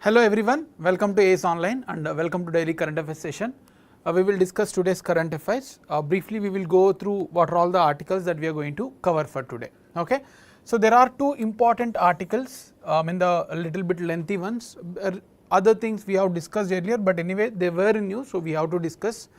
Hello everyone, welcome to ACE Online and welcome to daily current affairs session. We will discuss today's current affairs. Briefly we will go through what are all the articles that we are going to cover for today. Okay. So there are two important articles in the a little bit lengthy ones. Other things we have discussed earlier, but anyway they were in news, so we have to discuss.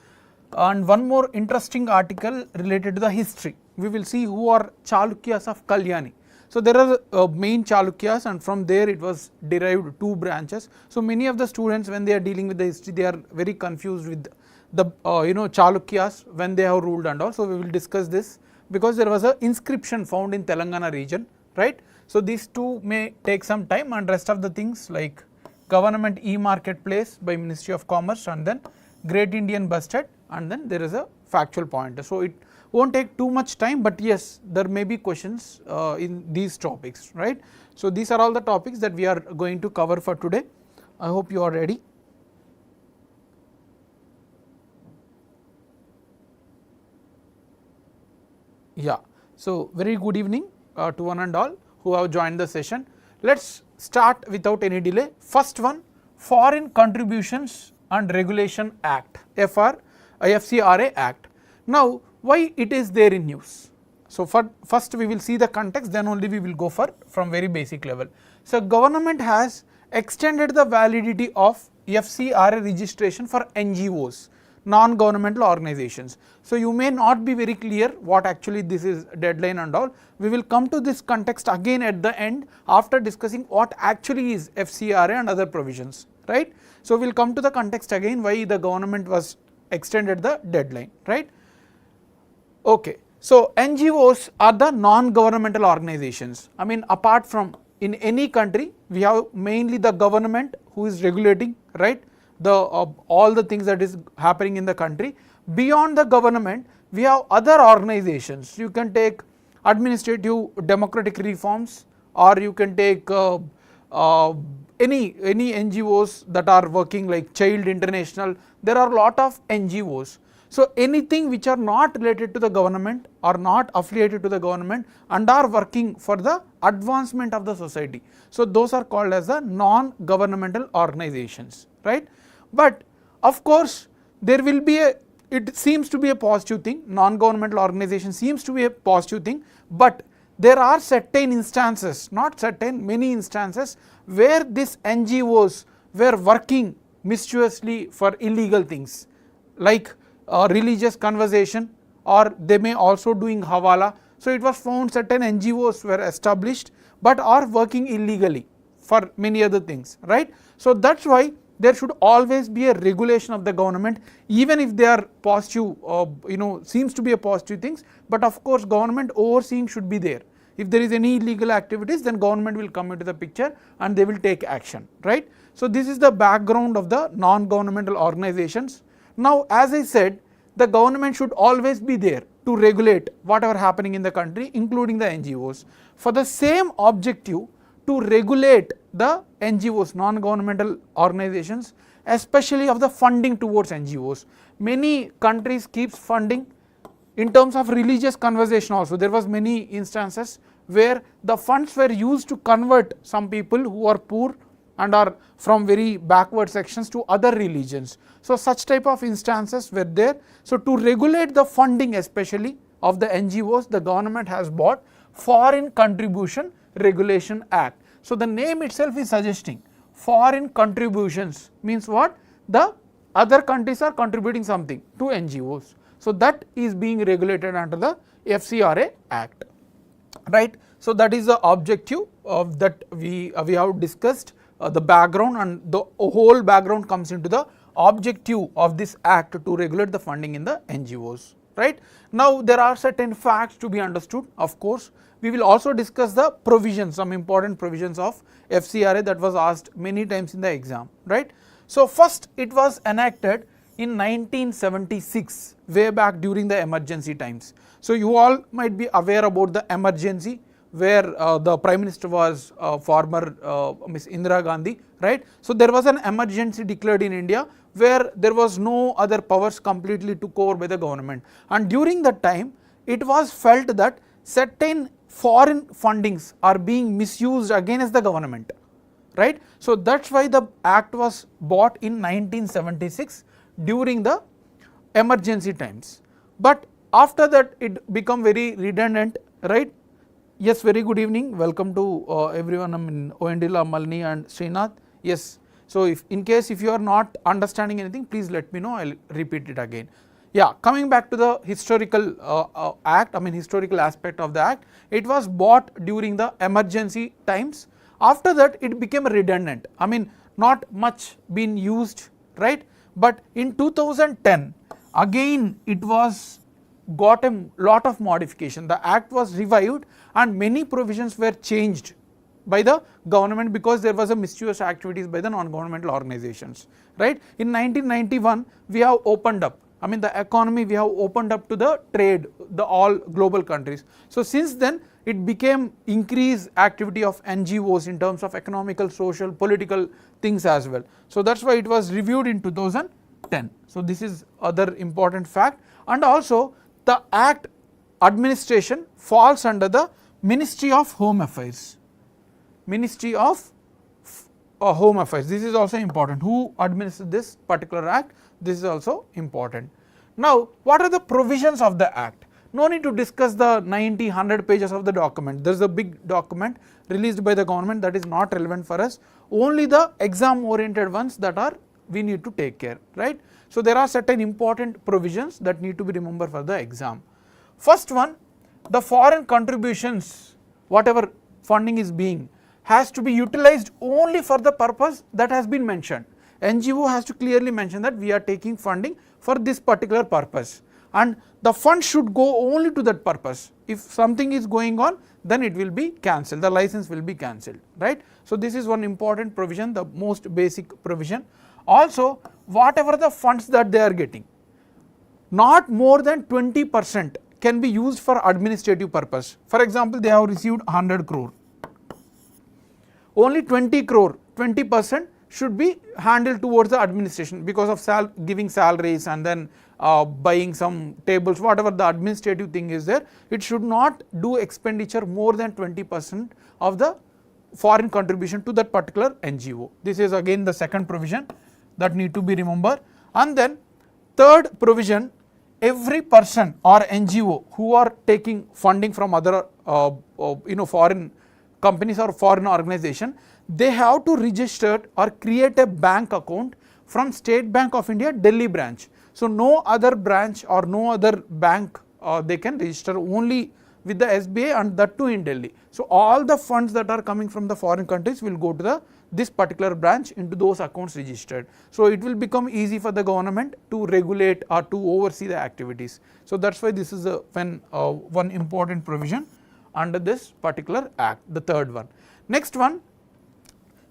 And one more interesting article related to the history. We will see who are Chalukyas of Kalyani. So there are main Chalukyas, and from there it was derived two branches. So many of the students, when they are dealing with the history, they are very confused with the Chalukyas when they have ruled and all. So we will discuss this because there was an inscription found in Telangana region, right. So these two may take some time, and rest of the things like government e-marketplace by Ministry of Commerce, and then Great Indian Bustard, and then there is a factual pointer. So it won't take too much time, but yes, there may be questions in these topics, right. So these are all the topics that we are going to cover for today. I hope you are ready. Yeah, so very good evening to one and all who have joined the session. Let's start without any delay. First one, Foreign Contributions and Regulation Act, FCRA Act. Now why it is there in news? So first we will see the context, then only we will go from very basic level. So government has extended the validity of FCRA registration for NGOs, non-governmental organizations. So you may not be very clear what actually this is deadline and all. We will come to this context again at the end after discussing what actually is FCRA and other provisions, right. So we will come to the context again why the government was extended the deadline, right. Okay. So NGOs are the non-governmental organizations. I mean, apart from in any country we have mainly the government who is regulating, right, the all the things that is happening in the country. Beyond the government we have other organizations. You can take administrative democratic reforms, or you can take any NGOs that are working like Child International. There are a lot of NGOs. So anything which are not related to the government or not affiliated to the government and are working for the advancement of the society. So those are called as the non-governmental organizations, right. But of course there will be it seems to be a positive thing, non-governmental organization seems to be a positive thing, but there are certain instances, not certain, many instances where these NGOs were working mischievously for illegal things like religious conversation, or they may also doing hawala. So it was found certain NGOs were established but are working illegally for many other things, right. So that's why there should always be a regulation of the government, even if they are positive, seems to be a positive things, but of course government overseeing should be there. If there is any illegal activities, then government will come into the picture and they will take action, right. So this is the background of the non-governmental organizations. Now as I said, the government should always be there to regulate whatever happening in the country, including the NGOs, for the same objective to regulate the NGOs, non-governmental organizations, especially of the funding towards NGOs. Many countries keeps funding in terms of religious conversation also. There was many instances where the funds were used to convert some people who are poor and are from very backward sections to other religions. So such type of instances were there. So to regulate the funding especially of the NGOs, the government has brought Foreign Contribution Regulation Act. So the name itself is suggesting foreign contributions means what? The other countries are contributing something to NGOs. So that is being regulated under the FCRA Act, right. So that is the objective of that we have discussed. The background, and the whole background comes into the objective of this act to regulate the funding in the NGOs, right. Now there are certain facts to be understood. Of course we will also discuss the provisions, some important provisions of FCRA that was asked many times in the exam, right. So first it was enacted in 1976, way back during the emergency times. So you all might be aware about the emergency where the Prime Minister was former Ms. Indira Gandhi, right. So there was an emergency declared in India where there was no other powers, completely took over by the government, and during that time it was felt that certain foreign fundings are being misused against the government, right. So that's why the act was bought in 1976 during the emergency times, but after that it become very redundant, right. Yes, very good evening, welcome to everyone. I mean Oendila, Malini and Srinath. Yes, so if in case if you are not understanding anything, please let me know, I will repeat it again. Yeah, coming back to the historical act, I mean historical aspect of the act, it was bought during the emergency times. After that it became redundant, I mean not much been used, right. But in 2010 again it was got a lot of modification, the act was revived and many provisions were changed by the government because there was a mischievous activities by the non-governmental organizations, right. In 1991 we have opened up, I mean the economy we have opened up to the trade, the all global countries. So since then it became increased activity of NGOs in terms of economical, social, political things as well. So that's why it was reviewed in 2010. So this is other important fact, and also the act administration falls under the Ministry of Home Affairs. Ministry of Home Affairs, this is also important. Who administers this particular act? This is also important. Now what are the provisions of the act? No need to discuss the 90-100 pages of the document. There is a big document released by the government that is not relevant for us. Only the exam oriented ones that are we need to take care, right. So there are certain important provisions that need to be remembered for the exam. First one, the foreign contributions, whatever funding is being, has to be utilized only for the purpose that has been mentioned. NGO has to clearly mention that we are taking funding for this particular purpose, and the fund should go only to that purpose. If something is going on, then it will be cancelled, the license will be cancelled, right. So this is one important provision, the most basic provision. Also whatever the funds that they are getting, not more than 20% can be used for administrative purpose. For example, they have received 100 crore, only 20 crore, 20% should be handled towards the administration because of giving salaries and then buying some tables, whatever the administrative thing is there. It should not do expenditure more than 20% of the foreign contribution to that particular NGO. This is again the second provision that need to be remembered. And then third provision, every person or NGO who are taking funding from other foreign companies or foreign organization, they have to register or create a bank account from State Bank of India Delhi branch. So no other branch or no other bank they can register, only with the SBI, and that too in Delhi. So all the funds that are coming from the foreign countries will go to this particular branch into those accounts registered. So it will become easy for the government to regulate or to oversee the activities. So that's why this is one important provision under this particular act, the third one. Next one,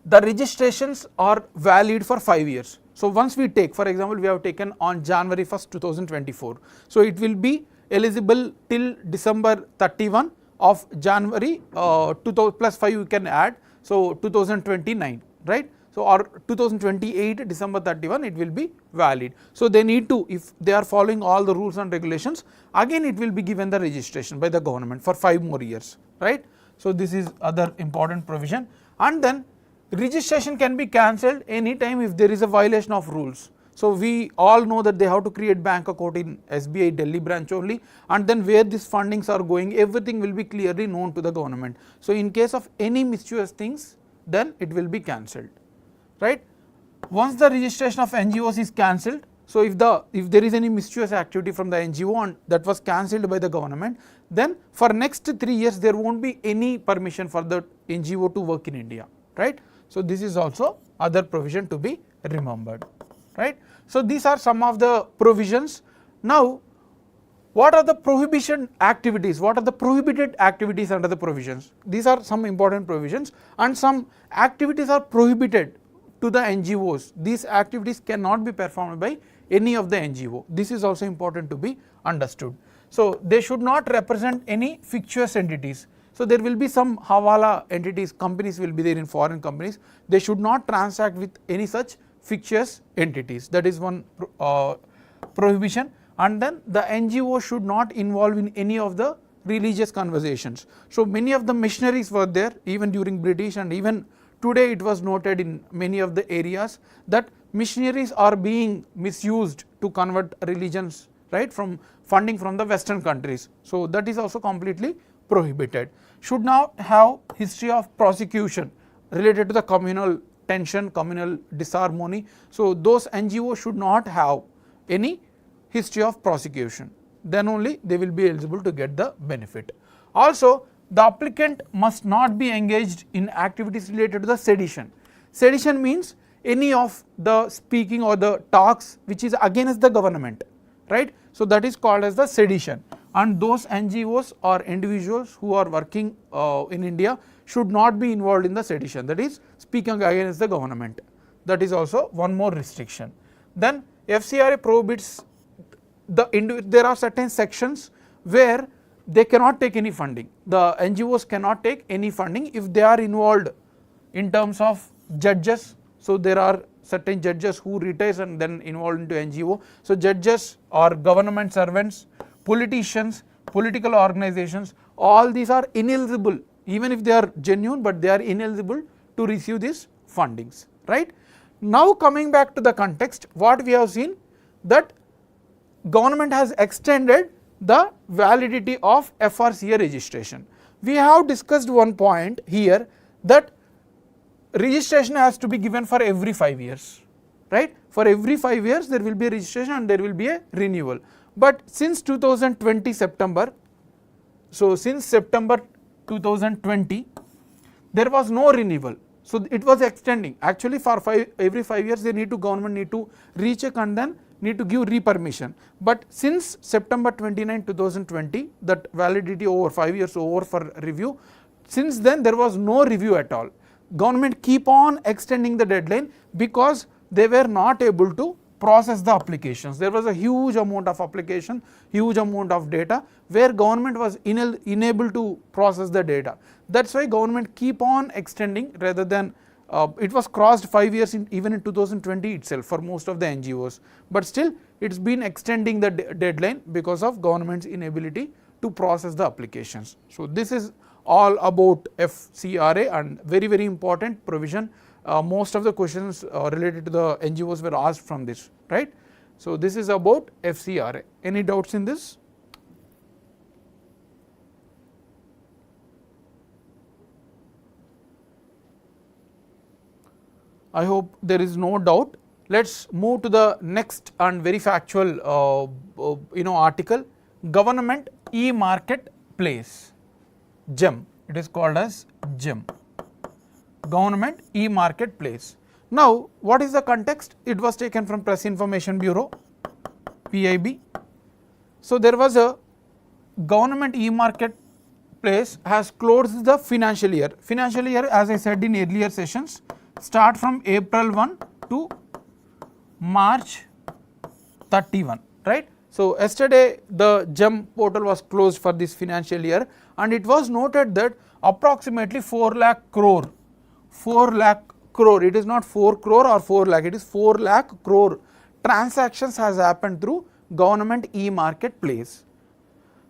the registrations are valid for 5 years. So once we take, for example, we have taken on January 1st 2024, so it will be eligible till December 31 of January 2000 plus 5 you can add, so 2029, right. So or 2028 December 31 it will be valid. So they need to, if they are following all the rules and regulations, again it will be given the registration by the government for 5 more years, right. So this is other important provision. And then registration can be cancelled anytime if there is a violation of rules. So we all know that they have to create bank account in SBI Delhi branch only, and then where these fundings are going, everything will be clearly known to the government. So in case of any mischievous things, then it will be cancelled, right. Once the registration of NGOs is cancelled, so if there is any mischievous activity from the NGO and that was cancelled by the government, then for next 3 years there won't be any permission for the NGO to work in India, right. So this is also other provision to be remembered, right. So these are some of the provisions. Now what are the prohibition activities, what are the prohibited activities under the provisions? These are some important provisions, and some activities are prohibited to the NGOs. These activities cannot be performed by any of the NGO. This is also important to be understood. So they should not represent any fictitious entities. So there will be some hawala entities, companies will be there in foreign companies. They should not transact with any such fictitious entities. That is one prohibition. And then the NGO should not involve in any of the religious conversations. So many of the missionaries were there even during British and even today it was noted in many of the areas that missionaries are being misused to convert religions, right, from funding from the Western countries. So that is also completely prohibited. Should not have history of prosecution related to the communal tension, communal disharmony. So those NGOs should not have any history of prosecution, then only they will be eligible to get the benefit. Also, the applicant must not be engaged in activities related to the sedition. Sedition means any of the speaking or the talks which is against the government, right. So that is called as the sedition, and those NGOs or individuals who are working in India should not be involved in the sedition, that is speaking against the government. That is also one more restriction. Then FCRA prohibits there are certain sections where they cannot take any funding. The NGOs cannot take any funding if they are involved in terms of judges. So there are certain judges who retire and then involved into NGO. So judges or government servants, politicians, political organizations, all these are ineligible, even if they are genuine, but they are ineligible to receive these fundings, right. Now coming back to the context, what we have seen that government has extended the validity of FRCA registration. We have discussed one point here that registration has to be given for every 5 years, right. For every 5 years there will be a registration and there will be a renewal. But since 2020 September, so since September 2020 there was no renewal. So it was extending. Actually for every 5 years government need to recheck and then need to give re-permission. But since September 29, 2020, that validity over 5 years over for review, since then there was no review at all. Government keep on extending the deadline because they were not able to process the applications. There was a huge amount of application, huge amount of data where government was unable to process the data. That's why government keep on extending rather than it was crossed 5 years even in 2020 itself for most of the NGOs, but still it's been extending the deadline because of government's inability to process the applications. So this is all about FCRA and very important provision. Most of the questions related to the NGOs were asked from this, right. So this is about FCRA. Any doubts in this? I hope there is no doubt. Let's move to the next and very factual article, Government E-Marketplace, GEM. It is called as GEM, Government E-Marketplace. Now what is the context? It was taken from Press Information Bureau, PIB. So there was a Government E-Marketplace has closed the financial year. Financial year, as I said in earlier sessions, start from April 1 to March 31, right. So yesterday the GEM portal was closed for this financial year, and it was noted that approximately 4 lakh crore, it is not 4 crore or 4 lakh, it is 4 lakh crore transactions has happened through Government E-Marketplace.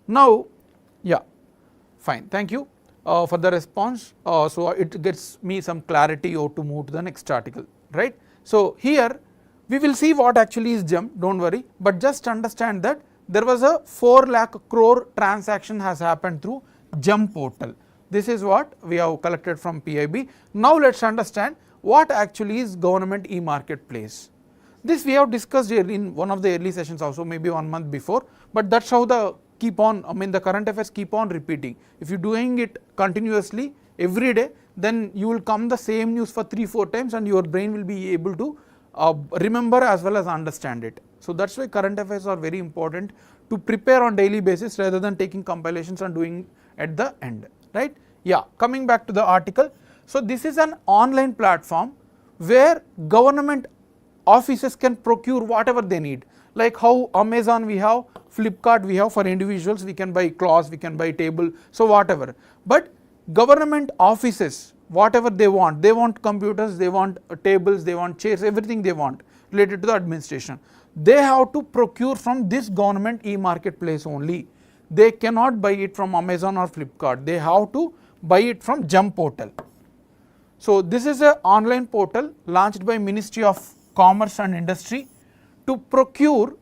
Now, yeah, fine, thank you for the response. So it gets me some clarity or to move to the next article, right. So here we will see what actually is GEM, don't worry, but just understand that there was a 4 lakh crore transaction has happened through GEM portal. This is what we have collected from PIB. Now let's understand what actually is Government E-Marketplace. This we have discussed here in one of the early sessions also, maybe 1 month before, but that's how the the current affairs keep on repeating. If you are doing it continuously every day, then you will come the same news for 3-4 times and your brain will be able to remember as well as understand it. So that's why current affairs are very important to prepare on daily basis rather than taking compilations and doing at the end, right. Yeah, coming back to the article. So this is an online platform where government offices can procure whatever they need, like how Amazon we have, Flipkart we have for individuals, we can buy clothes, we can buy table, so whatever. But government offices, whatever they want computers, they want tables, they want chairs, everything they want related to the administration, they have to procure from this Government E-Marketplace only. They cannot buy it from Amazon or Flipkart, they have to buy it from GEM portal. So this is an online portal launched by Ministry of Commerce and Industry to procure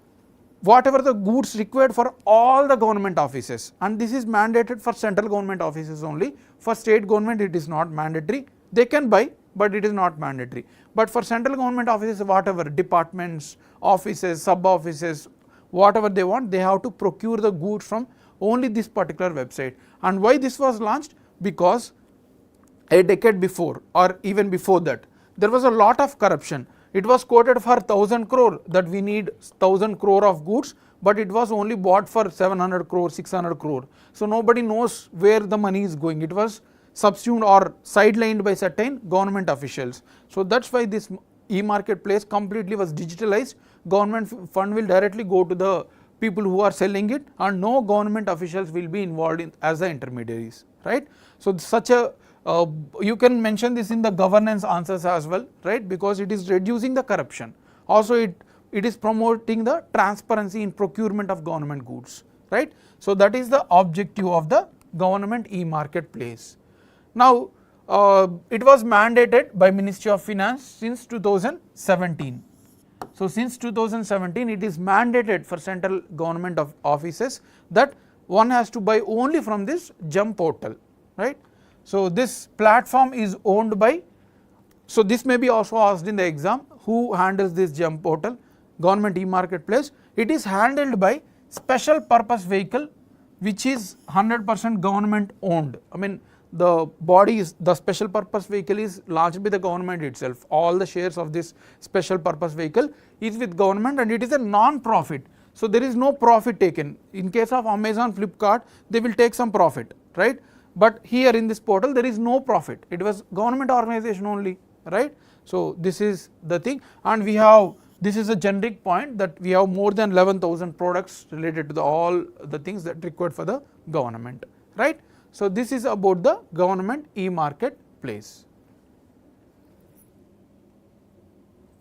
whatever the goods required for all the government offices, and this is mandated for central government offices only. For state government it is not mandatory, they can buy but it is not mandatory. But for central government offices, whatever departments, offices, sub offices, whatever they want, they have to procure the goods from only this particular website. And why this was launched? Because a decade before or even before that, there was a lot of corruption. It was quoted for 1000 crore that we need 1000 crore of goods, but it was only bought for 700 crore, 600 crore. So nobody knows where the money is going. It was subsumed or sidelined by certain government officials. So that's why this e-marketplace completely was digitalized. Government fund will directly go to the people who are selling it, and no government officials will be involved in as the intermediaries, right? So such a you can mention this in the governance answers as well, right? Because it is reducing the corruption. Also it is promoting the transparency in procurement of government goods, right? So that is the objective of the government e-marketplace. Now it was mandated by Ministry of Finance since 2017. So since 2017 it is mandated for central government of offices that one has to buy only from this GEM portal, right? So this platform is owned by, so this may be also asked in the exam, who handles this GEM portal, government e-marketplace. It is handled by special purpose vehicle which is 100% government owned. I mean the body is, the special purpose vehicle is launched by the government itself. All the shares of this special purpose vehicle is with government, and it is a non-profit. So there is no profit taken. In case of Amazon, Flipkart, they will take some profit, right? But here in this portal there is no profit. It was government organization only, right? So this is the thing, and we have, this is a generic point that we have more than 11,000 products related to all the things that required for the government, right? So this is about the government e-marketplace.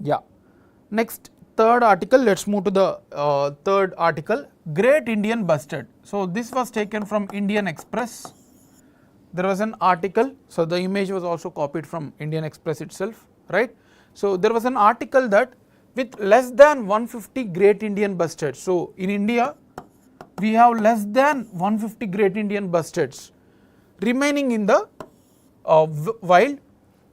Yeah. Next, third article, let's move to the third article, Great Indian Bustard. So this was taken from Indian Express. There was an article, so the image was also copied from Indian Express itself, right? So there was an article that with less than 150 Great Indian Bustards. So in India, we have less than 150 Great Indian Bustards remaining in the wild.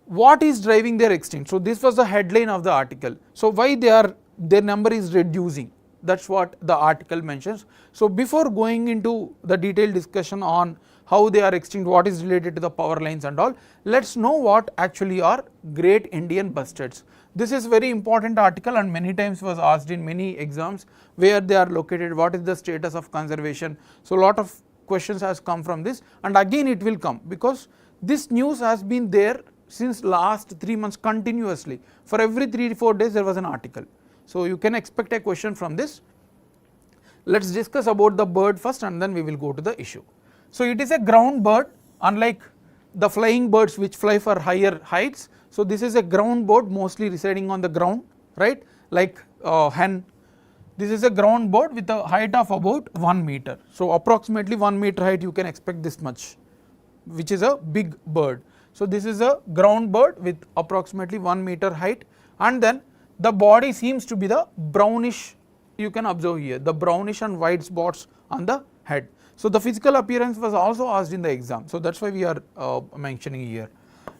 What is driving their extinction? So this was the headline of the article. So why their number is reducing? That's what the article mentions. So before going into the detailed discussion on how they are extinct, what is related to the power lines and all, let's know what actually are Great Indian Bustards. This is very important article and many times was asked in many exams, where they are located, what is the status of conservation. So lot of questions has come from this, and again it will come because this news has been there since last 3 months continuously. For every 3-4 days there was an article. So you can expect a question from this. Let's discuss about the bird first and then we will go to the issue. So it is a ground bird, unlike the flying birds which fly for higher heights. So this is a ground bird mostly residing on the ground, right, like hen. This is a ground bird with a height of about 1 meter. So approximately 1 meter height you can expect this much, which is a big bird. So this is a ground bird with approximately 1 meter height, and then the body seems to be the brownish, you can observe here, the brownish and white spots on the head. So the physical appearance was also asked in the exam. So that's why we are mentioning here.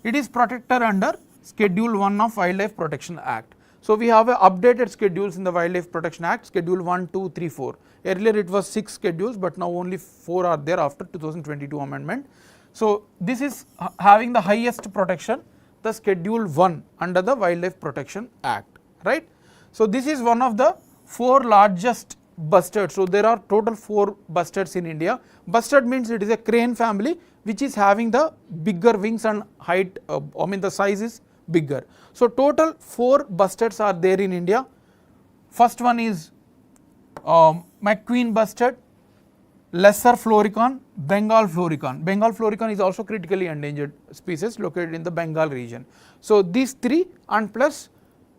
It is protected under Schedule 1 of Wildlife Protection Act. So we have updated schedules in the Wildlife Protection Act, Schedule 1, 2, 3, 4. Earlier it was 6 schedules, but now only 4 are there after 2022 amendment. So this is having the highest protection, the Schedule 1 under the Wildlife Protection Act, right? So this is one of the 4 largest bustards. So there are total 4 bustards in India. Bustard means it is a crane family which is having the bigger wings and height, the size is bigger. So total 4 bustards are there in India. First one is McQueen bustard, Lesser Floricon, Bengal Floricon. Bengal Floricon is also critically endangered species located in the Bengal region. So these 3 and plus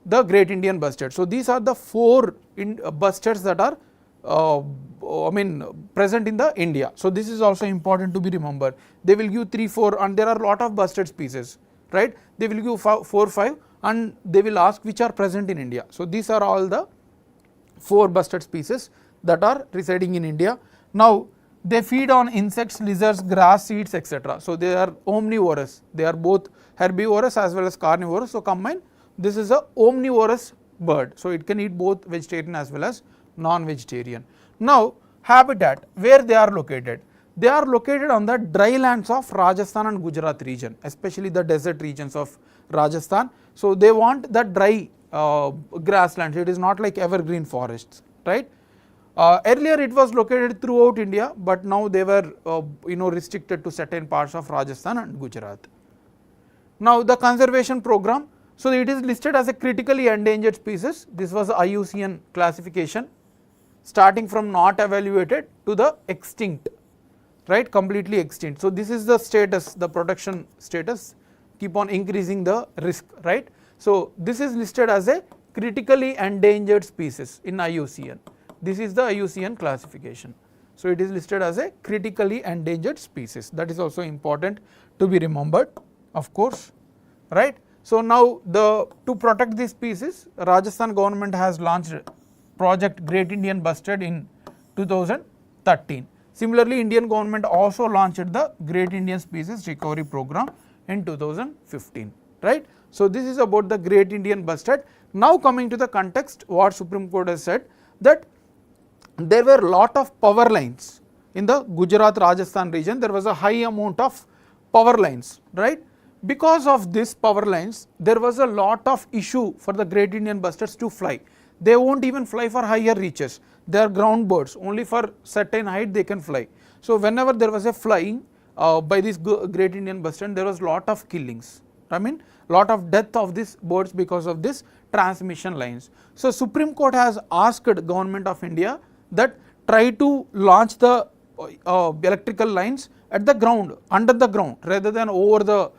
the Great Indian Bustard. So these are the 4 bustards that are present in the India. So this is also important to be remembered. They will give 3, 4, and there are lot of bustard species. right? They will give 4, 5 and they will ask which are present in India. So these are all the 4 busted species that are residing in India. Now they feed on insects, lizards, grass, seeds, etc. So they are omnivorous, they are both herbivorous as well as carnivorous. So combined, this is a omnivorous bird, so it can eat both vegetarian as well as non-vegetarian. Now habitat, where they are located? They are located on the dry lands of Rajasthan and Gujarat region, especially the desert regions of Rajasthan. So they want the dry grasslands, it is not like evergreen forests, right? Earlier it was located throughout India, but now they were restricted to certain parts of Rajasthan and Gujarat. Now the conservation program, so it is listed as a critically endangered species. This was IUCN classification, starting from not evaluated to the extinct, right, completely extinct. So this is the status, the protection status, keep on increasing the risk, right. So this is listed as a critically endangered species in IUCN. This is the IUCN classification. So it is listed as a critically endangered species. That is also important to be remembered, of course, right. So now to protect this species, Rajasthan government has launched project Great Indian Bustard in 2013. Similarly, Indian government also launched the Great Indian Species Recovery Program in 2015, right. So this is about the Great Indian Bustard. Now coming to the context, what Supreme Court has said, that there were lot of power lines in the Gujarat Rajasthan region. There was a high amount of power lines, right. Because of this power lines, there was a lot of issue for the Great Indian Bustards to fly. They won't even fly for higher reaches, they are ground birds, only for certain height they can fly. So whenever there was a flying by this Great Indian Bustard, there was lot of killings, I mean lot of death of these birds because of this transmission lines. So Supreme Court has asked government of India that try to launch the electrical lines at the ground, under the ground, rather than over the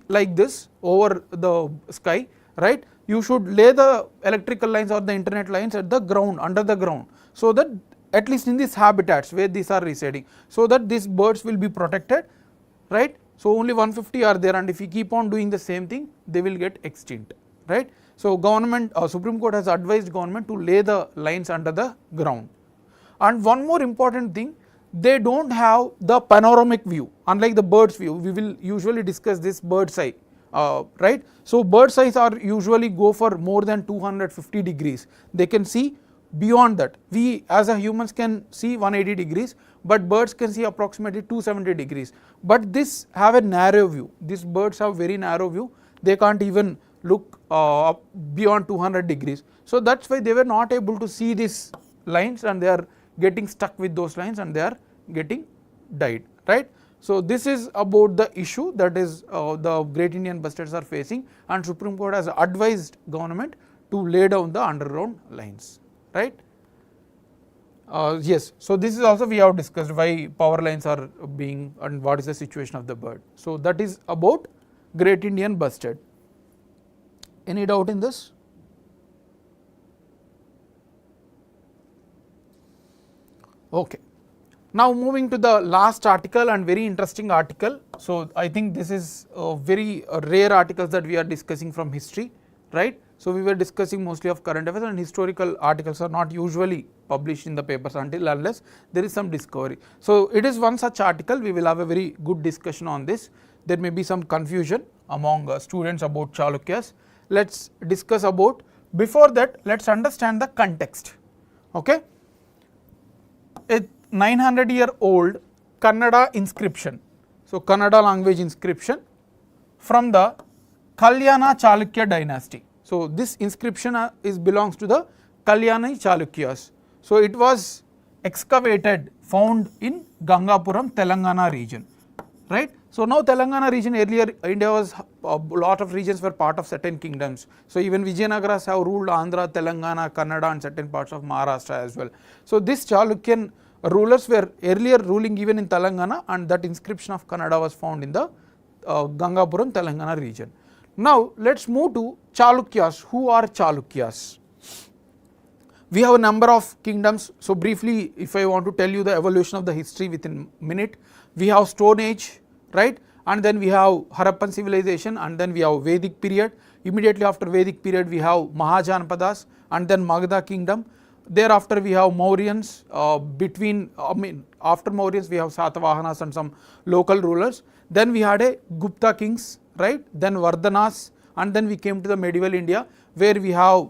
like this over the sky, right. You should lay the electrical lines or the internet lines at the ground, under the ground, so that at least in these habitats where these are residing, so that these birds will be protected, right. So only 150 are there, and if you keep on doing the same thing, they will get extinct, right. So government, Supreme Court has advised government to lay the lines under the ground. And one more important thing, they don't have the panoramic view, unlike the bird's view. We will usually discuss this bird's eye, right. So bird's eyes are usually go for more than 250 degrees, they can see beyond that. We as a humans can see 180 degrees, but birds can see approximately 270 degrees. But this have a narrow view, these birds have very narrow view, they can't even look up beyond 200 degrees. So that's why they were not able to see these lines, and they are getting stuck with those lines and they are getting died, right. So this is about the issue that is the Great Indian Bustards are facing, and Supreme Court has advised government to lay down the underground lines, right. Yes, so this is also we have discussed why power lines are being and what is the situation of the bird. So that is about Great Indian Bustard. Any doubt in this? Okay. Now moving to the last article, and very interesting article. So I think this is very rare articles that we are discussing from history, right. So we were discussing mostly of current affairs, and historical articles are not usually published in the papers until unless there is some discovery. So it is one such article, we will have a very good discussion on this. There may be some confusion among students about Chalukyas. Let us discuss about, before that let us understand the context, okay. A 900-year-old Kannada inscription, so Kannada language inscription from the Kalyana Chalukya dynasty. So this inscription belongs to the Kalyani Chalukyas. So it was excavated, found in Gangapuram, Telangana region, right. So now Telangana region, earlier India was a lot of regions were part of certain kingdoms. So even Vijayanagaras have ruled Andhra, Telangana, Kannada and certain parts of Maharashtra as well. So this Chalukyan rulers were earlier ruling even in Telangana, and that inscription of Kannada was found in the Gangapuram, Telangana region. Now let us move to Chalukyas. Who are Chalukyas? We have a number of kingdoms. So briefly, if I want to tell you the evolution of the history within a minute, we have Stone Age, right, and then we have Harappan civilization, and then we have Vedic period. Immediately after Vedic period we have Mahajanpadas, and then Magadha kingdom. Thereafter we have Mauryans, after Mauryans we have Satavahanas and some local rulers. Then we had a Gupta kings, right? Then Vardhanas, and then we came to the medieval India where we have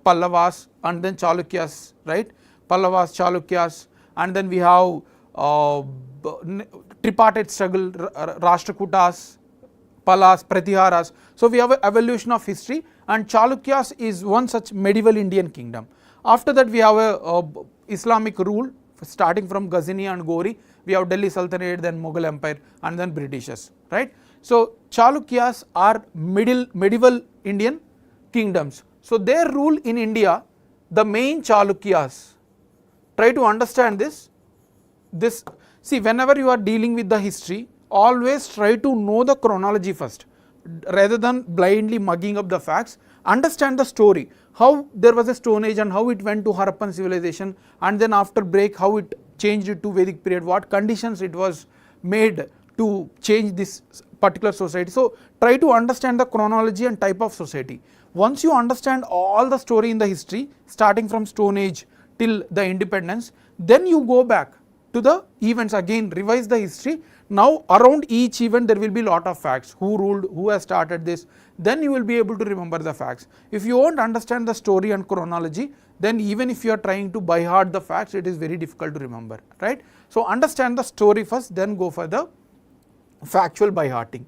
Pallavas and then Chalukyas, right? Pallavas, Chalukyas, and then we have tripartite struggle, Rashtrakutas, Palas, Pratiharas. So we have an evolution of history, and Chalukyas is one such medieval Indian kingdom. After that we have a Islamic rule starting from Ghazni and Ghori. We have Delhi Sultanate, then Mughal Empire, and then Britishers, right? So Chalukyas are medieval Indian kingdoms. So their rule in India, the main Chalukyas, try to understand this. See, whenever you are dealing with the history, always try to know the chronology first rather than blindly mugging up the facts. Understand the story, how there was a Stone Age and how it went to Harappan civilization, and then after break how it changed it to Vedic period, what conditions it was made to change this particular society. So try to understand the chronology and type of society. Once you understand all the story in the history starting from Stone Age till the independence, then you go back to the events again, revise the history. Now around each event there will be lot of facts, who ruled, who has started this, then you will be able to remember the facts. If you won't understand the story and chronology, then even if you are trying to by heart the facts, it is very difficult to remember, right? So understand the story first, then go for the factual by hearting.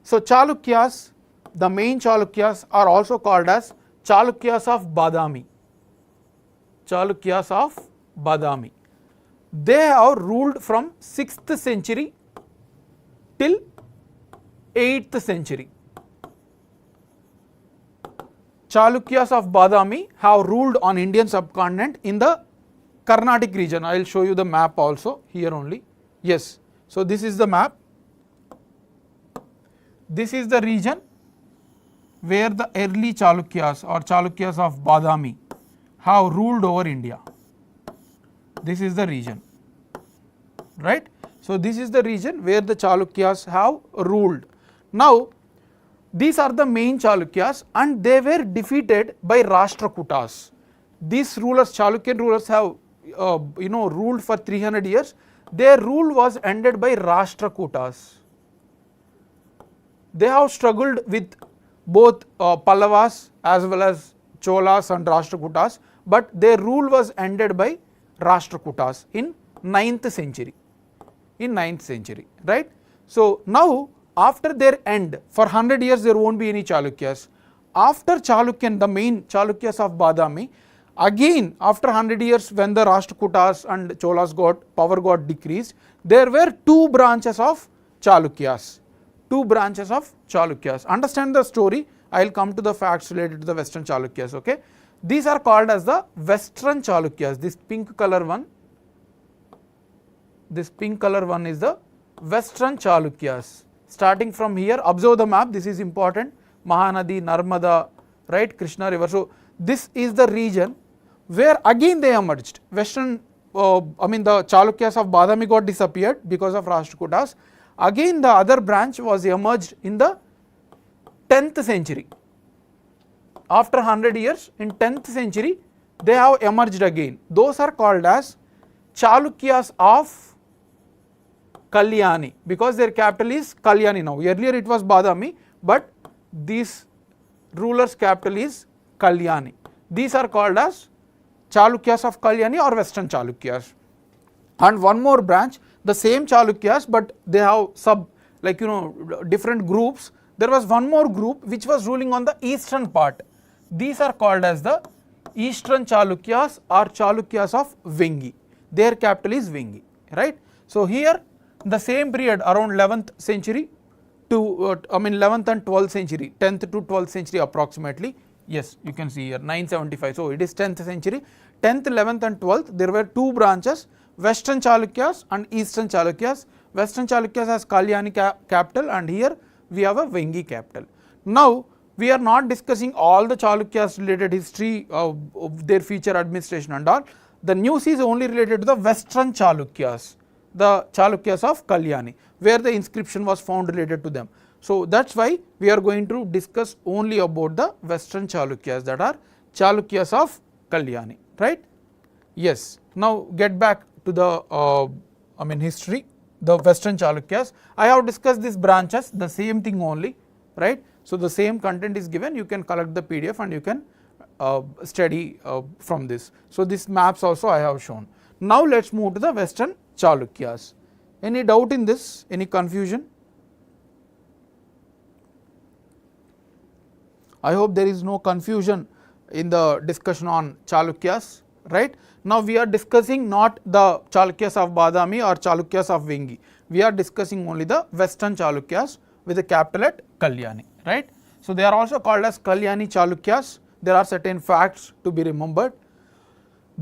So Chalukyas, the main Chalukyas are also called as Chalukyas of Badami. Chalukyas of Badami. They have ruled from 6th century till 8th century. Chalukyas of Badami have ruled on Indian subcontinent in the Carnatic region. I will show you the map also here only. Yes, so this is the map. This is the region where the early Chalukyas or Chalukyas of Badami have ruled over India. This is the region, right? So this is the region where the Chalukyas have ruled. Now these are the main Chalukyas, and they were defeated by Rashtrakutas. These rulers, Chalukyan rulers, have ruled for 300 years. Their rule was ended by Rashtrakutas. They have struggled with both Pallavas as well as Cholas and Rashtrakutas, but their rule was ended by Rashtrakutas in 9th century. In 9th century, right? So now after their end, for 100 years there won't be any Chalukyas. After Chalukyan, the main Chalukyas of Badami, again after 100 years when the Rashtrakutas and Cholas power got decreased, there were two branches of Chalukyas. Two branches of Chalukyas. Understand the story. I will come to the facts related to the Western Chalukyas, okay? These are called as the Western Chalukyas. This pink color one, is the Western Chalukyas. Starting from here, observe the map, this is important. Mahanadi, Narmada, right, Krishna river. So this is the region where again they emerged. The Chalukyas of Badami got disappeared because of Rashtrakutas. Again the other branch was emerged in the 10th century. After 100 years, in 10th century, they have emerged again. Those are called as Chalukyas of Kalyani, because their capital is Kalyani now. Earlier it was Badami, but these rulers' capital is Kalyani. These are called as Chalukyas of Kalyani or Western Chalukyas. And one more branch, the same Chalukyas, but they have different groups. There was one more group which was ruling on the eastern part. These are called as the Eastern Chalukyas or Chalukyas of Vengi. Their capital is Vengi, right? So here the same period around 11th century to 11th and 12th century, 10th to 12th century approximately. Yes, you can see here 975. So it is 10th century. 10th, 11th and 12th, there were two branches, Western Chalukyas and Eastern Chalukyas. Western Chalukyas has Kalyani capital, and here we have a Vengi capital. Now we are not discussing all the Chalukyas related history of their future administration and all. The news is only related to the Western Chalukyas. the Chalukyas of Kalyani, where the inscription was found related to them. So that is why we are going to discuss only about the western Chalukyas, that are Chalukyas of Kalyani, right. Yes, now get back to the history, the western Chalukyas. I have discussed these branches, the same thing only, right. So the same content is given, you can collect the PDF and you can study from this. So this maps also I have shown. Now let us move to the western Chalukyas. Any doubt in this, any confusion? I hope there is no confusion in the discussion on Chalukyas, right. Now we are discussing not the Chalukyas of Badami or Chalukyas of Engg, we are discussing only the western Chalukyas with a capital at Kalyani, right. So they are also called as Kalyani Chalukyas. There are certain facts to be remembered.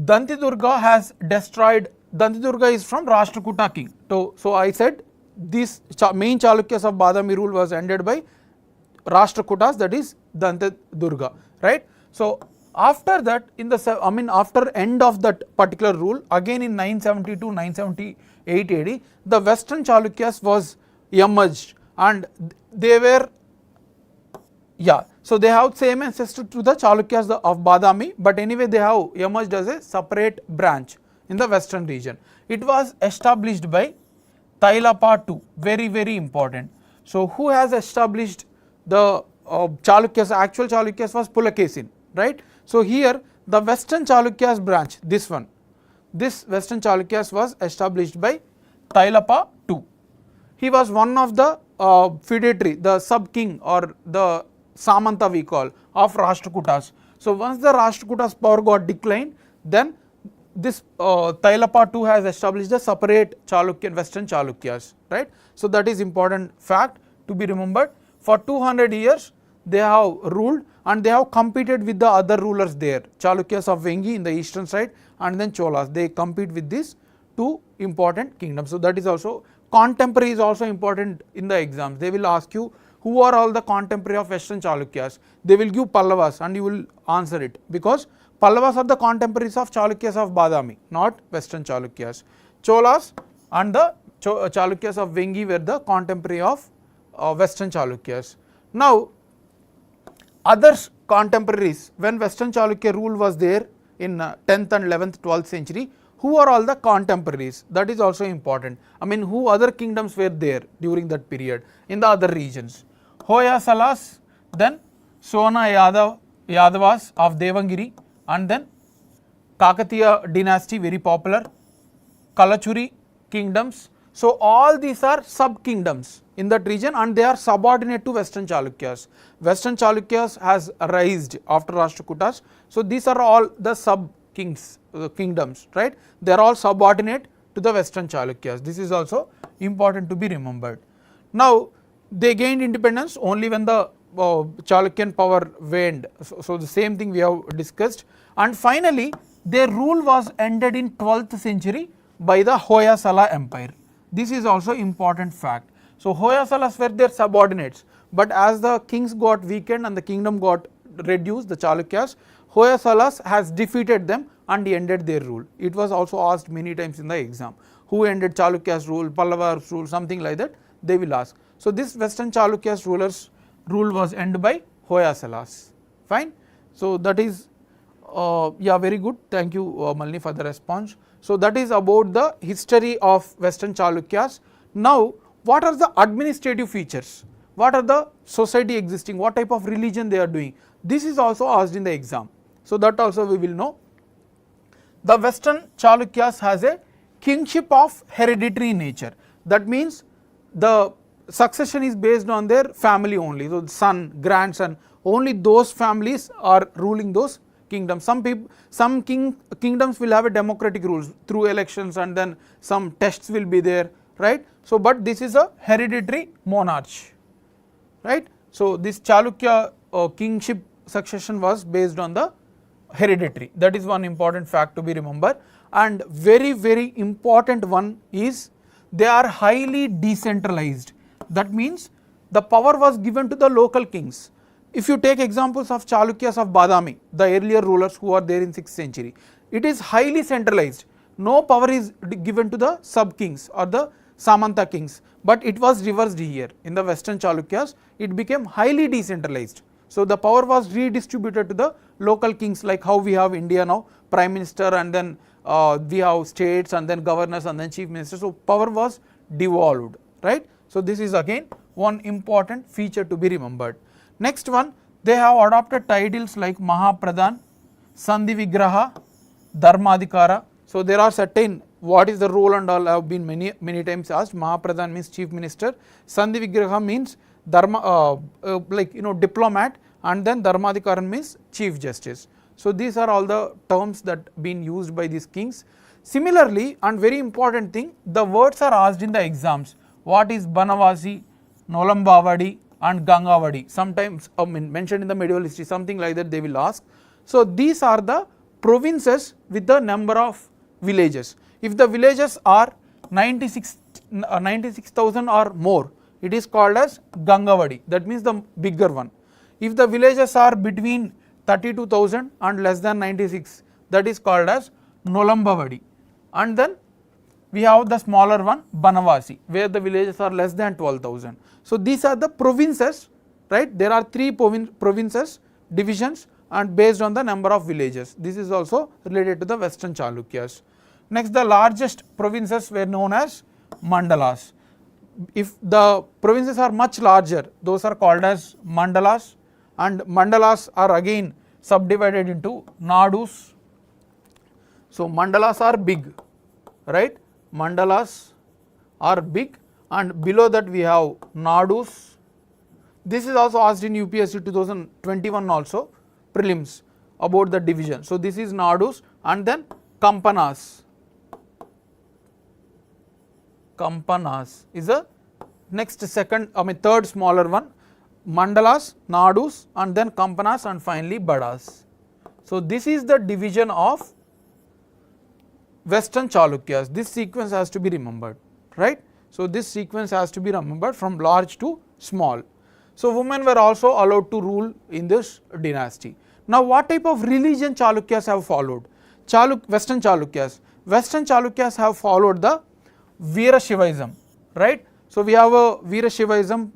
Dantidurga has destroyed, Dantidurga is from Rashtrakuta king. So I said this main Chalukyas of Badami rule was ended by Rashtrakutas, that is Dantidurga, right. So after that, in the after end of that particular rule, again in 972 978 AD, the western Chalukyas was emerged and they were, so they have same ancestor to the Chalukyas of Badami, but anyway they have emerged as a separate branch in the western region. It was established by Tailapa II, very important. So who has established the Chalukyas? Actual Chalukyas was Pulakesin, right. So here the western Chalukyas branch, this one, this western Chalukyas was established by Tailapa II. He was one of the feudatory, the sub king or the Samanta we call of Rashtrakutas. So once the Rashtrakutas power got declined, then this Tailapa II has established the separate Chalukyan, western Chalukyas, right. So that is important fact to be remembered. For 200 years they have ruled and they have competed with the other rulers there, Chalukyas of Engg in the eastern side and then Cholas, they compete with these two important kingdoms. So that is also, contemporary is also important in the exams. They will ask you who are all the contemporary of western Chalukyas, they will give Pallavas and you will answer it, because Pallavas are the contemporaries of Chalukyas of Badami, not western Chalukyas. Cholas and the Chalukyas of Engg were the contemporary of western Chalukyas. Now other contemporaries, when western Chalukya rule was there in 10th and 11th 12th century, who are all the contemporaries, that is also important. Who other kingdoms were there during that period in the other regions. Hoysalas, then Sona Yadavas of Devangiri, and then Kakatiya dynasty, very popular, Kalachuri kingdoms. So all these are sub kingdoms in that region and they are subordinate to western Chalukyas. Western Chalukyas has arisen after Rashtrakutas. So these are all the sub kingdoms, right. They are all subordinate to the western Chalukyas. This is also important to be remembered. Now they gained independence only when the Chalukyan power waned. So the same thing we have discussed, and finally their rule was ended in 12th century by the Hoysala empire. This is also important fact. So Hoysalas were their subordinates, but as the kings got weakened and the kingdom got reduced, the Chalukyas, Hoysalas has defeated them and he ended their rule. It was also asked many times in the exam, who ended Chalukyas rule, Pallava's rule, something like that they will ask. So this western Chalukyas rulers rule was ended by Hoysalas, fine. So that is very good, thank you Malini for the response. So that is about the history of western Chalukyas. Now what are the administrative features, what are the society existing, what type of religion they are doing, this is also asked in the exam. So that also we will know. The western Chalukyas has a kingship of hereditary nature, that means the succession is based on their family only, so son, grandson, only those families are ruling those kingdoms. Some kingdoms will have a democratic rules through elections and then some tests will be there, right. So but this is a hereditary monarch, right. So this Chalukya kingship succession was based on the hereditary, that is one important fact to be remembered. And very important one is they are highly decentralized, that means the power was given to the local kings. If you take examples of Chalukyas of Badami, the earlier rulers who are there in 6th century, it is highly centralized. no power is given to the sub kings or the Samanta kings, but it was reversed here. In the Western Chalukyas, it became highly decentralized. So the power was redistributed to the local kings, like how we have India now, prime minister, and then we have states, and then governors, and then chief minister. So power was devolved, right? So this is again one important feature to be remembered. Next one, they have adopted titles like Mahapradhan, Sandhi Vigraha, Dharmadhikara. So there are certain, what is the role and all have been many times asked. Mahapradhan means chief minister, Sandhi Vigraha means dharma, diplomat, and then Dharmadhikaran means chief justice. So these are all the terms that been used by these kings. Similarly, and very important thing, the words are asked in the exams. What is Banavasi, Nolambavadi and Gangavadi? Sometimes mentioned in the medieval history, something like that they will ask. So these are the provinces with the number of villages. If the villages are 96,000 or more, it is called as Gangavadi, that means the bigger one. If the villages are between 32,000 and less than 96, that is called as Nolambavadi. And then we have the smaller one, Banavasi, where the villages are less than 12,000. So these are the provinces, right? There are 3 provinces, divisions, and based on the number of villages. This is also related to the Western Chalukyas. Next, the largest provinces were known as Mandalas. If the provinces are much larger, those are called as Mandalas, and Mandalas are again subdivided into Nadus. So Mandalas are big, right? Mandalas are big, and below that we have Nadus. This is also asked in UPSC 2021 also, prelims, about the division. So this is Nadus, and then Kampanas. Kampanas is the next third smaller one. Mandalas, Nadus, and then Kampanas, and finally Badas. So this is the division of Western Chalukyas. This sequence has to be remembered, right? So this sequence has to be remembered from large to small. So women were also allowed to rule in this dynasty. Now what type of religion Chalukyas have followed? Western Chalukyas. Western Chalukyas have followed the Veerashaivism, right? So we have a Veerashaivism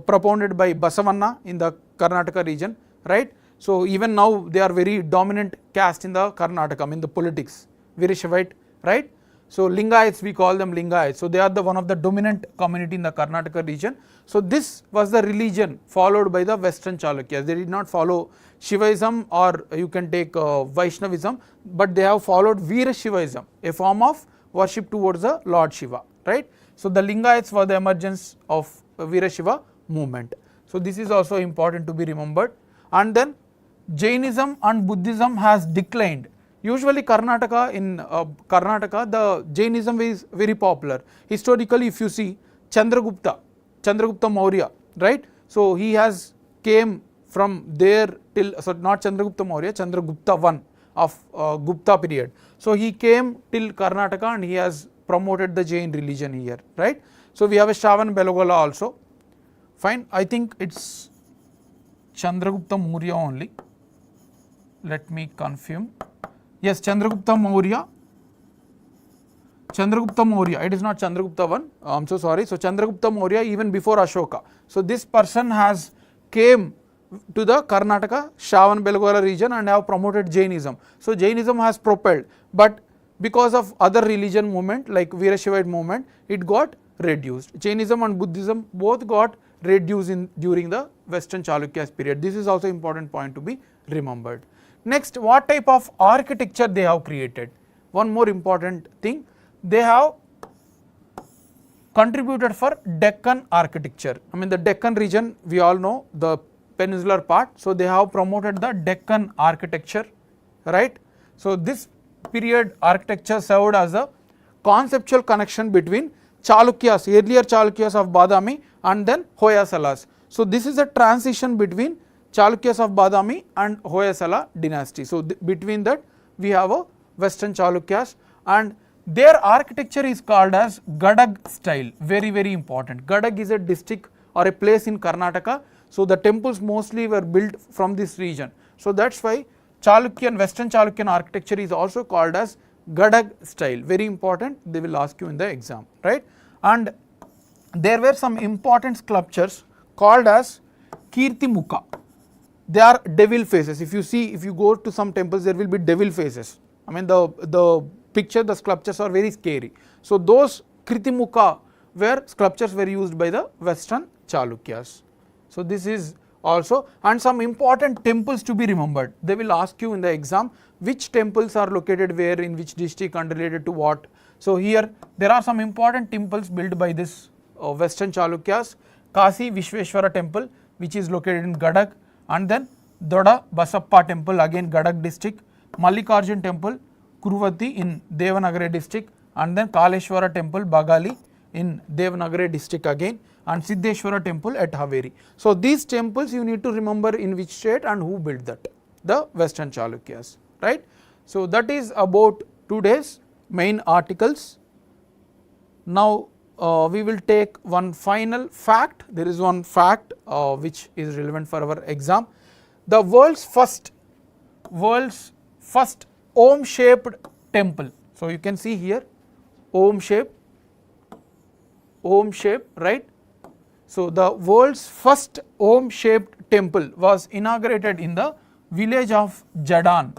propounded by Basavanna in the Karnataka region, right? So even now they are very dominant caste in the Karnataka, in the politics, Veerashaivite, right? So Lingayats, we call them Lingayats. So they are the one of the dominant community in the Karnataka region. So this was the religion followed by the Western Chalukyas. They did not follow Shivaism, or you can take Vaishnavism, but they have followed Veerashaivism, a form of worship towards the Lord Shiva, right? So the Lingayats were the emergence of Veerashaiva movement. So this is also important to be remembered. And then Jainism and Buddhism has declined. Usually in Karnataka, the Jainism is very popular. Historically, if you see Chandragupta Maurya, right? So he has came from there till, so not Chandragupta Maurya, Chandragupta I of Gupta period. So he came till Karnataka and he has promoted the Jain religion here, right? So we have a Shravan Belogola also. Fine, I think it's Chandragupta Maurya only. Let me confirm. Yes, Chandragupta Maurya. It is not Chandragupta I. I'm so sorry. So Chandragupta Maurya even before Ashoka. So this person has came to the Karnataka Shravan Belogola region and have promoted Jainism. So Jainism has propelled, but because of other religion movement like Veerashaivite movement, it got reduced. Jainism and Buddhism both got reduced during the Western Chalukyas period. This is also important point to be remembered. Next, what type of architecture they have created? One more important thing, they have contributed for Deccan architecture. The Deccan region, we all know the peninsular part. So they have promoted the Deccan architecture, right? So this period architecture served as a conceptual connection between Chalukyas, earlier Chalukyas of Badami, and then Hoysalas. So this is a transition between Chalukyas of Badami and Hoysala dynasty. So between that we have a Western Chalukyas, and their architecture is called as Gadag style. Very, very important. Gadag is a district or a place in Karnataka. So the temples mostly were built from this region. So that's why Chalukyan, Western Chalukyan architecture is also called as Gadag style, very important, they will ask you in the exam, right. And there were some important sculptures called as Kirti Mukha. They are devil faces. If you see, if you go to some temples, there will be devil faces. I mean the picture, the sculptures are very scary. So those Kritimukha were sculptures were used by the Western Chalukyas. So this is also, and some important temples to be remembered. They will ask you in the exam which temples are located where, in which district and related to what. So here there are some important temples built by this Western Chalukyas. Kasi Vishweshwara temple, which is located in Gadag, and then Doda Basappa temple, again Gadag district, Mallikarjun temple Kuruvati in Devanagari district, and then Kaleshwara temple Bagali in Devanagari district again, and Siddheshwara temple at Haveri. So these temples you need to remember in which state and who built that, the Western Chalukyas, right. So that is about today's main articles. Now we will take one final fact. There is one fact which is relevant for our exam. The world's first Om shaped temple. So you can see here Om shape, right. So the world's first Om shaped temple was inaugurated in the village of Jadan,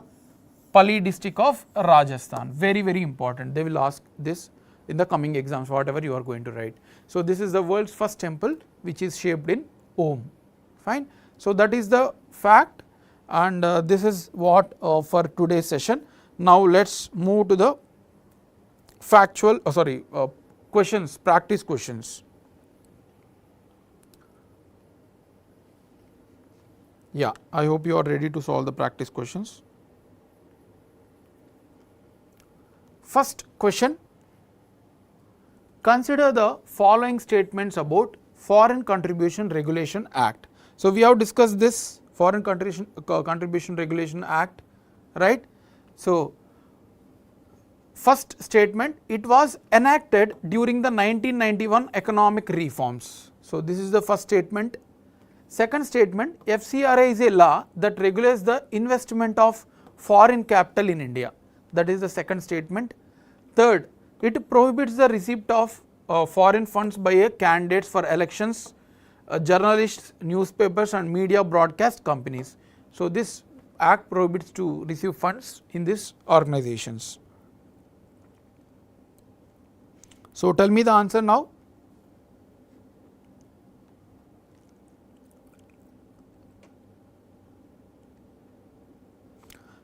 Pali district of Rajasthan. Very, very important. They will ask this in the coming exams, whatever you are going to write. So this is the world's first temple which is shaped in Om. Fine. So that is the fact, and this is what for today's session. Now let's move to the factual, questions, practice questions. Yeah, I hope you are ready to solve the practice questions. First question. Consider the following statements about Foreign Contribution Regulation Act. So we have discussed this Foreign Contribution Regulation Act, right. So first statement, it was enacted during the 1991 economic reforms. So this is the first statement. Second statement, FCRA is a law that regulates the investment of foreign capital in India. That is the second statement. Third, it prohibits the receipt of foreign funds by candidates for elections, journalists, newspapers and media broadcast companies. So this act prohibits to receive funds in these organizations. So tell me the answer now.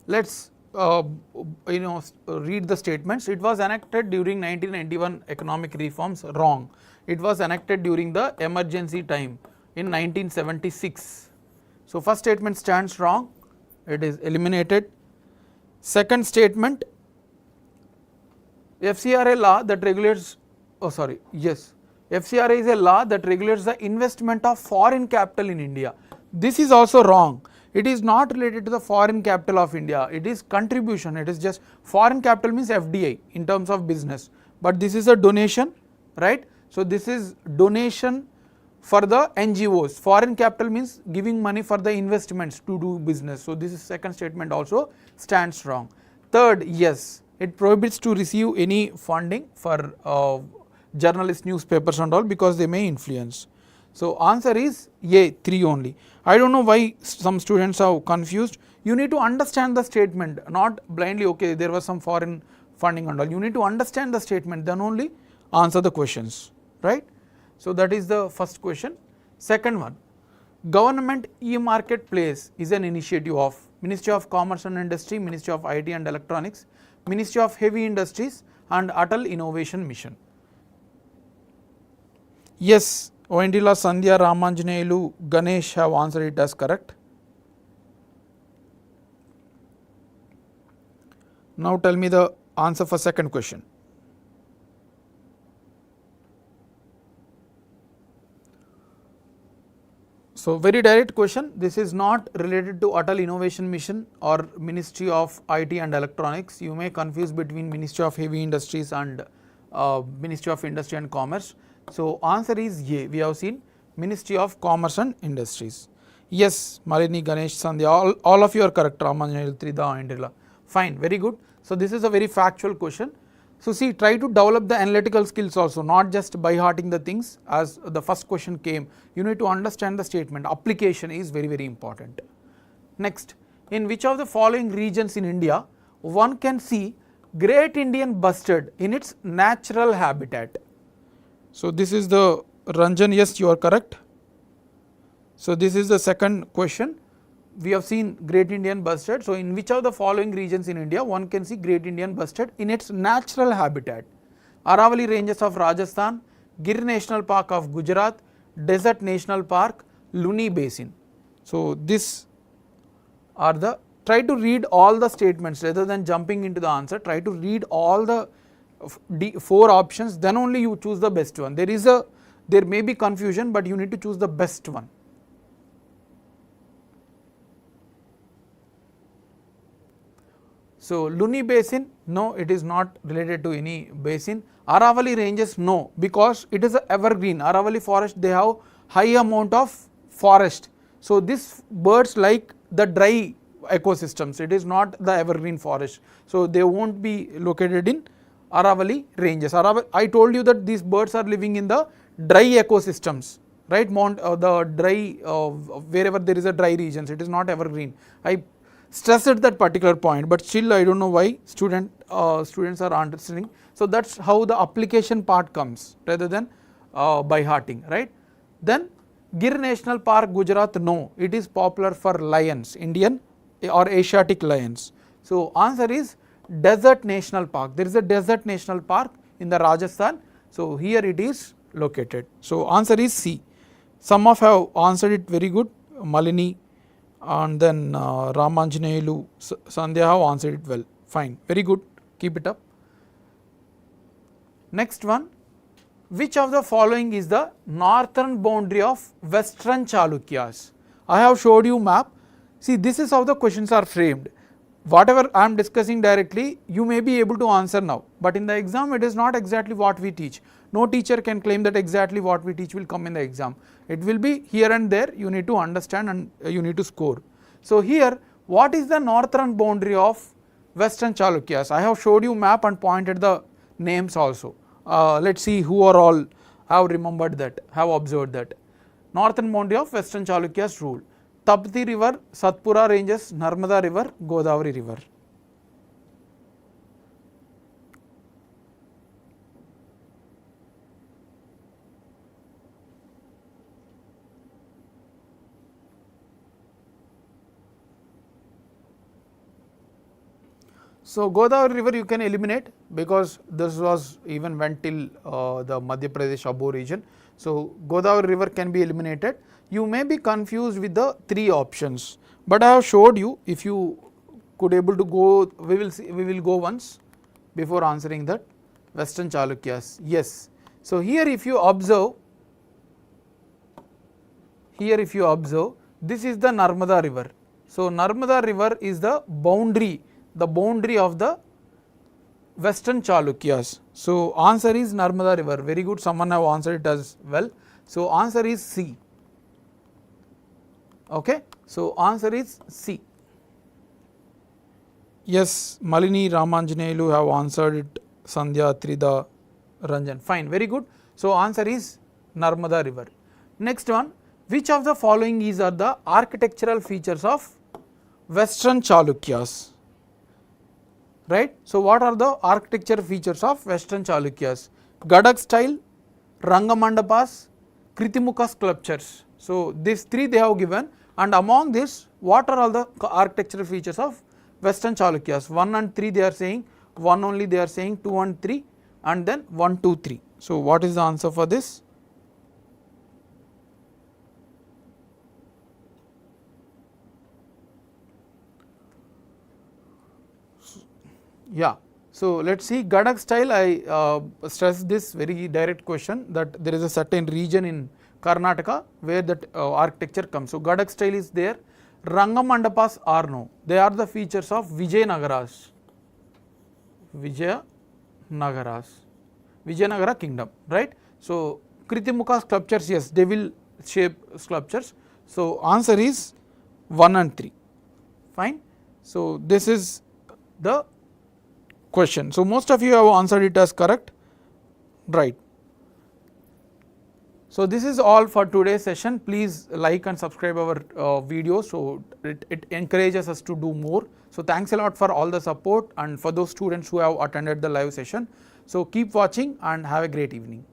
Let's read the statements. It was enacted during 1991 economic reforms. Wrong. It was enacted during the emergency time in 1976. So first statement stands wrong. It is eliminated. Second statement, FCRA law that regulates, FCRA is a law that regulates the investment of foreign capital in India. This is also wrong. It is not related to the foreign capital of India. It is contribution. It is just, foreign capital means FDI in terms of business, but this is a donation, right. So this is donation for the NGOs. Foreign capital means giving money for the investments to do business. So this is second statement also stands wrong. Third, yes, it prohibits to receive any funding for journalists, newspapers and all, because they may influence. So answer is A, 3 only. I don't know why some students are confused. You need to understand the statement, not blindly, okay, there was some foreign funding and all. You need to understand the statement, then only answer the questions, right. So that is the first question. Second one, Government e-Marketplace is an initiative of Ministry of Commerce and Industry, Ministry of IT and Electronics, Ministry of Heavy Industries and Atal Innovation Mission. Yes, Oindila, Sandhya, Ramanjaneyulu, Ganesh have answered it as correct. Now tell me the answer for second question. So very direct question, this is not related to Atal Innovation Mission or Ministry of IT and Electronics. You may confuse between Ministry of Heavy Industries and Ministry of Industry and Commerce. So answer is A, we have seen Ministry of Commerce and Industries. Yes, Malini, Ganesh, Sandhya, all of you are correct, Ramanjaneyulu, Trida, Indrila. Fine, very good. So this is a very factual question. So see, try to develop the analytical skills also, not just by hearting the things as the first question came. You need to understand the statement. Application is very, very important. Next, in which of the following regions in India one can see Great Indian bustard in its natural habitat? So this is the Ranjan, yes, you are correct. So this is the second question. We have seen Great Indian bustard. So in which of the following regions in India one can see Great Indian bustard in its natural habitat? Aravalli ranges of Rajasthan, Gir National Park of Gujarat, Desert National Park, Luni Basin. So this are the, try to read all the statements rather than jumping into the answer. Try to read all the 4 options, then only you choose the best one. There may be confusion, but you need to choose the best one. So Luni Basin, no, it is not related to any basin. Aravalli ranges, no, because it is a evergreen. Aravalli forest, they have high amount of forest. So these birds like the dry ecosystems, it is not the evergreen forest. So they won't be located in Aravalli ranges. I told you that these birds are living in the dry ecosystems, right? The dry, wherever there is a dry regions, it is not evergreen. I stressed that particular point, but still I don't know why students are understanding. So that's how the application part comes rather than by hearting, right? Then Gir National Park, Gujarat, no, it is popular for lions, Indian or Asiatic lions. So answer is Desert National Park. There is a Desert National Park in the Rajasthan. So here it is located. So answer is C. Some of have answered it very good. Malini and then Ramanjaneyulu, Sandhya have answered it well. Fine, very good. Keep it up. Next one. Which of the following is the northern boundary of Western Chalukyas? I have showed you map. See, this is how the questions are framed. Whatever I am discussing directly, you may be able to answer now, but in the exam it is not exactly what we teach. No teacher can claim that exactly what we teach will come in the exam. It will be here and there, you need to understand and you need to score. So here, what is the northern boundary of Western Chalukyas? I have showed you map and pointed the names also. Let's see who are all have remembered that, have observed that. Northern boundary of Western Chalukyas rule. Tapti river, Satpura ranges, Narmada river, Godavari river. So Godavari river you can eliminate because this was even went till the Madhya Pradesh above region. So Godavari river can be eliminated. You may be confused with the 3 options, but I have showed you. If you could able to go, we will go once before answering that. Western Chalukyas, yes. So here if you observe, this is the Narmada river. So Narmada river is the boundary of the Western Chalukyas. So answer is Narmada river. Very good, someone have answered it as well. So answer is C. Okay, so answer is C. Yes, Malini, Ramanjaneyulu have answered it, Sandhya, Trida, Ranjan. Fine, very good. So answer is Narmada river. Next one, which of the following are the architectural features of Western Chalukyas? Right. So what are the architecture features of Western Chalukyas? Gadak style, Rangamandapas, Kritimukha sculptures. So these 3 they have given, and among this, what are all the architectural features of Western Chalukyas? 1 and 3 they are saying, 1 only they are saying, 2 and 3, and then 1, 2, 3. So what is the answer for this? Yeah. So let us see Gadak style. I stress this very direct question that there is a certain region in Karnataka where that architecture comes. So Gadak style is there. Rangamandapas are no. They are the features of Vijayanagaras. Vijayanagara kingdom, right? So Kritimukha sculptures, yes, devil shape sculptures. So answer is 1 and 3. Fine. So this is the question. So, most of you have answered it as correct, right. So, this is all for today's session. Please like and subscribe our videos, so it encourages us to do more. So, thanks a lot for all the support and for those students who have attended the live session. So, keep watching and have a great evening.